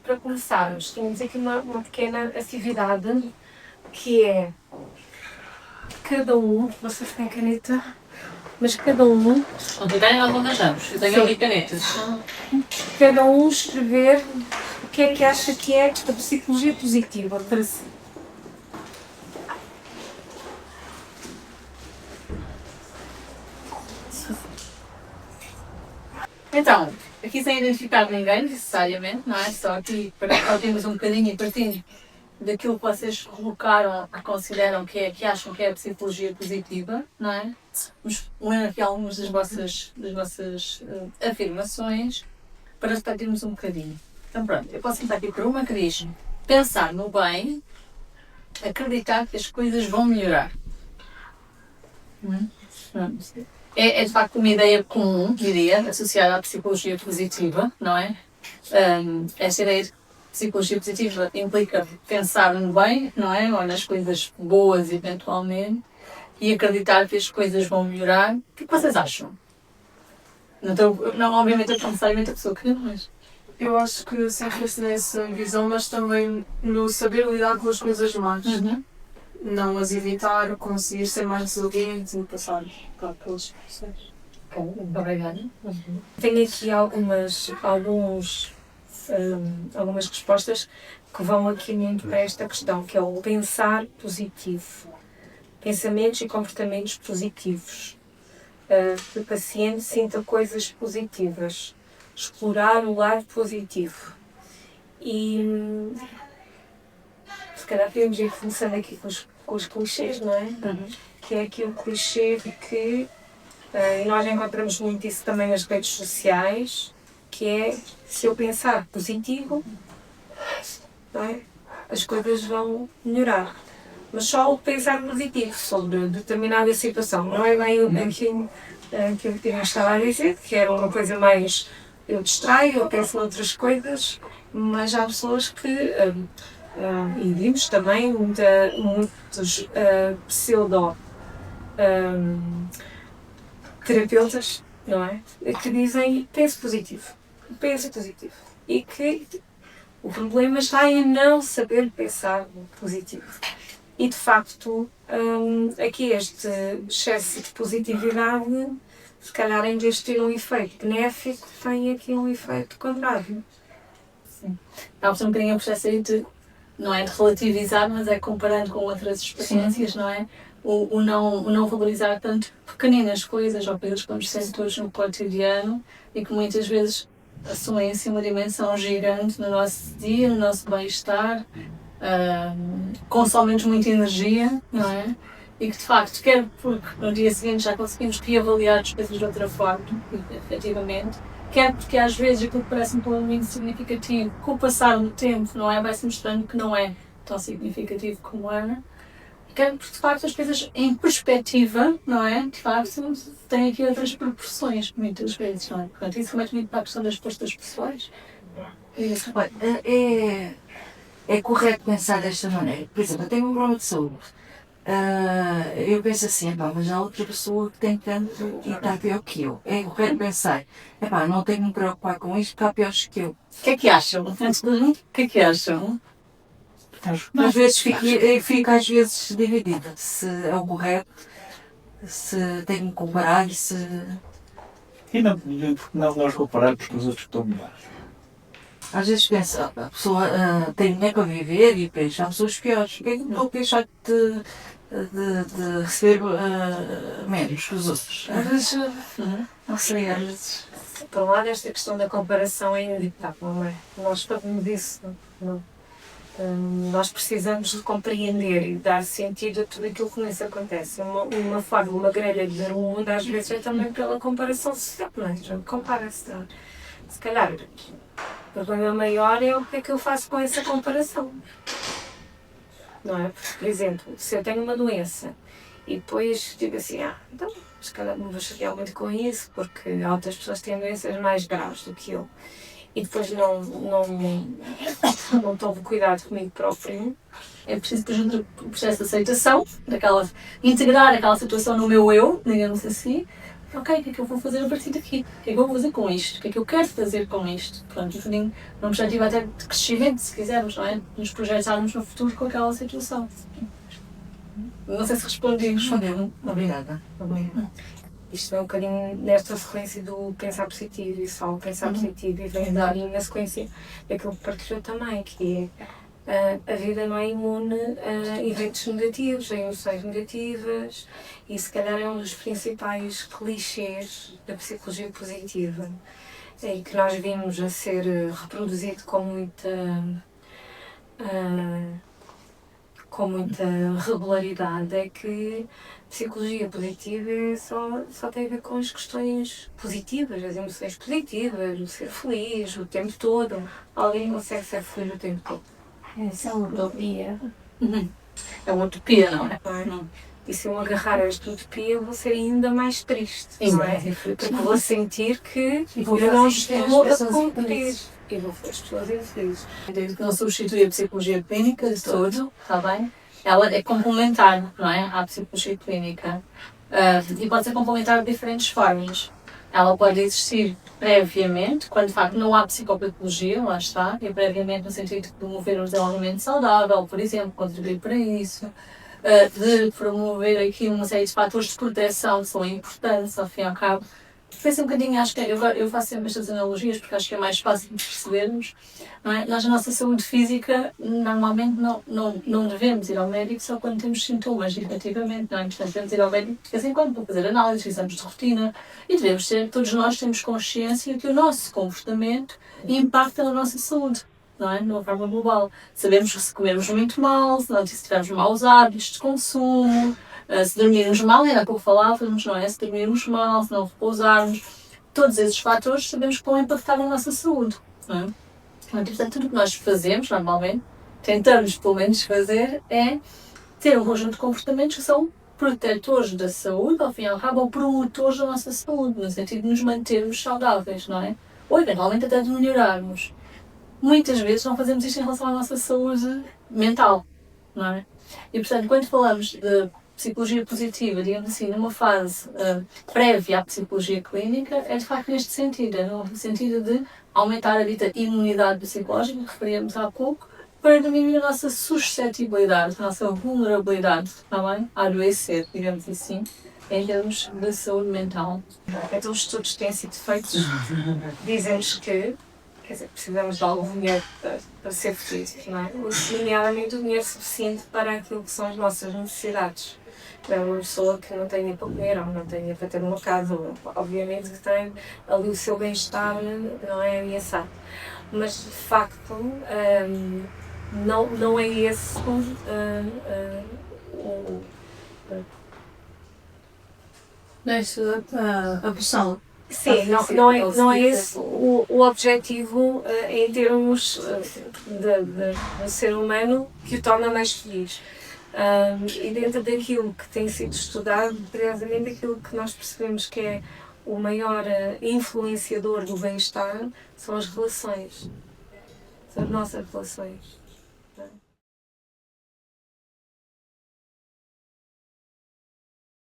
para começarmos, temos aqui uma pequena atividade que é cada um, vocês têm caneta, mas cada um. Não tiverem, nós arranjamos. Eu tenho ali canetas. Cada um escrever o que é que acha que é a psicologia positiva para si. Então, aqui sem identificar ninguém, necessariamente, não é? Só aqui para ouvirmos um bocadinho e partir daquilo que vocês colocaram, que consideram que acham que é a psicologia positiva, não é? Vamos ler aqui algumas das vossas afirmações para refletirmos um bocadinho. Então pronto, eu posso começar aqui por uma que diz: pensar no bem, acreditar que as coisas vão melhorar. É de facto uma ideia comum, diria, associada à psicologia positiva, não é? Esta ideia de psicologia positiva implica pensar no bem, não é? Ou nas coisas boas, eventualmente, e acreditar que as coisas vão melhorar. O que vocês acham? Não obviamente, é necessariamente a pessoa que mas... Eu acho que sempre nessa visão, mas também no saber lidar com as coisas más. Não as evitar, conseguir ser mais resiliente e passar para aqueles processos. Muito obrigada. Tenho aqui algumas respostas que vão aqui muito para esta questão, que é o pensar positivo. Pensamentos e comportamentos positivos. Que o paciente sinta coisas positivas. Explorar o lado positivo. E se calhar podemos ir começando aqui com os clichês, não é? Que é aqui o clichê de que, e nós encontramos muito isso também nas redes sociais, que é, se eu pensar positivo, não é? As coisas vão melhorar. Mas só o pensar positivo sobre determinada situação, não é bem aquilo que eu estava a dizer, que era uma coisa mais, eu distraio, eu penso noutras coisas, mas há pessoas que, e vimos também muitos terapeutas, não é? Que dizem, pense positivo. E que o problema está em não saber pensar positivo. E de facto, aqui este excesso de positividade, se calhar em vez de ter um efeito benéfico, tem aqui um efeito contrário. Sim. Há um bocadinho o processo aí de, não é de relativizar, mas é comparando com outras experiências, não é? O não valorizar tanto pequeninas coisas ou coisas que vamos sendo todos no cotidiano e que muitas vezes assumem assim uma dimensão gigante no nosso dia, no nosso bem-estar, consomem-nos muita energia, não é? E que de facto, quer porque no dia seguinte já conseguimos reavaliar as coisas de outra forma, efetivamente, quer porque às vezes aquilo que parece um problema significativo, com o passar do tempo, não é? Vai-se mostrando que não é tão significativo como era. Quer porque de facto as coisas em perspectiva, não é? De facto, têm aqui outras proporções, muitas vezes, não é? Portanto, isso remete muito para a questão das postas pessoais. É correto pensar desta maneira. Por exemplo, eu tenho um problema de saúde. Eu penso assim, mas há outra pessoa que tem tanto e está pior que eu. É correto pensar, não tenho que me preocupar com isto, está pior que eu. O que é que acham? Antes de tudo, o que é que acham? Às vezes fico às vezes dividida, se é o correto, se tenho que me comparar, se... E não nós compararmos com os outros que estão melhores. Às vezes penso, a pessoa tem dinheiro para viver e penso, há pessoas piores. Por que é que não deixar de receber menos que os outros? Às vezes, não sei, às vezes... Para lá, esta questão da comparação é inevitável, não é? Nós falamos disso, não? Nós precisamos de compreender e dar sentido a tudo aquilo que nos acontece. Uma forma, uma grelha de ver o mundo, às vezes é também pela comparação social, não é? Compara-se. Se calhar, o problema maior é o que é que eu faço com essa comparação. Não é? Por exemplo, se eu tenho uma doença e depois digo assim, então, se calhar não vou chatear muito com isso, porque outras pessoas têm doenças mais graves do que eu. E depois não tomo cuidado comigo próprio. É preciso depois o processo de aceitação, integrar aquela situação no meu eu, digamos assim, ok, o que é que eu vou fazer a partir daqui? O que é que eu vou fazer com isto? O que é que eu quero fazer com isto? Pronto, um bocadinho numa perspectiva até de crescimento, se quisermos, não é? Nos projetarmos no futuro com aquela situação. Não sei se respondi. Respondeu. Obrigada. Isto é um bocadinho nesta sequência do pensar positivo e só o pensar positivo e vem dar na sequência daquilo que partilhou também, que é a vida não é imune a eventos negativos, a emoções negativas e se calhar é um dos principais clichês da psicologia positiva e que nós vimos a ser reproduzido com muita regularidade, é que psicologia positiva só tem a ver com as questões positivas, as emoções positivas, o ser feliz o tempo todo. Alguém consegue ser feliz o tempo todo. Isso é uma utopia. É uma utopia, não é? Não é? Não. E se eu agarrar a esta utopia, eu vou ser ainda mais triste, não é? Porque vou sentir que eu não estou a cumprir. E vou fazer as pessoas infelizes. Desde que não substitui a psicologia clínica de todo, está bem? Ela é complementar, não é? À psicologia clínica. E pode ser complementar de diferentes formas. Ela pode existir previamente, quando de facto não há psicopatologia, lá está, e previamente no sentido de promover um desenvolvimento saudável, por exemplo, contribuir para isso, de promover aqui uma série de fatores de proteção que são importantes, ao fim e ao cabo. Pensa um bocadinho, acho que eu faço sempre estas analogias porque acho que é mais fácil de percebermos, não é? Nós, a nossa saúde física, normalmente não devemos ir ao médico só quando temos sintomas, efetivamente, não é? Portanto, devemos ir ao médico de vez em quando para fazer análises, exames de rotina e todos nós temos consciência que o nosso comportamento impacta na nossa saúde, não é? De uma forma global. Sabemos que se comermos muito mal, se tivermos maus hábitos de consumo, se dormirmos mal, ainda há pouco falávamos, não é? Se dormirmos mal, se não repousarmos, todos esses fatores sabemos que vão impactar na nossa saúde, não é? Portanto, tudo o que nós fazemos, normalmente, tentamos pelo menos fazer, é ter um conjunto de comportamentos que são protetores da saúde, ao fim e ao cabo, ou promotores da nossa saúde, no sentido de nos mantermos saudáveis, não é? Ou eventualmente até de melhorarmos. Muitas vezes não fazemos isto em relação à nossa saúde mental, não é? E, portanto, quando falamos de psicologia positiva, digamos assim, numa fase prévia à psicologia clínica, é de facto neste sentido, é no sentido de aumentar a dita imunidade psicológica, que referíamos há pouco, para diminuir a nossa suscetibilidade, a nossa vulnerabilidade, está bem? A adoecer, digamos assim, em termos de saúde mental. Então, os estudos que têm sido feitos dizem-nos que, quer dizer, precisamos de algum dinheiro para ser felizes, não é? Nomeadamente o dinheiro suficiente para aquilo que são as nossas necessidades. É uma pessoa que não tem nem para comer ou não tem nem para ter uma casa, obviamente que tem ali o seu bem-estar, não é ameaçado. Mas, de facto, não é esse a opção. Sim, não é esse o objetivo em termos do ser humano que o torna mais feliz. E dentro daquilo que tem sido estudado, precisamente aquilo que nós percebemos que é o maior influenciador do bem-estar são as relações, são as nossas relações.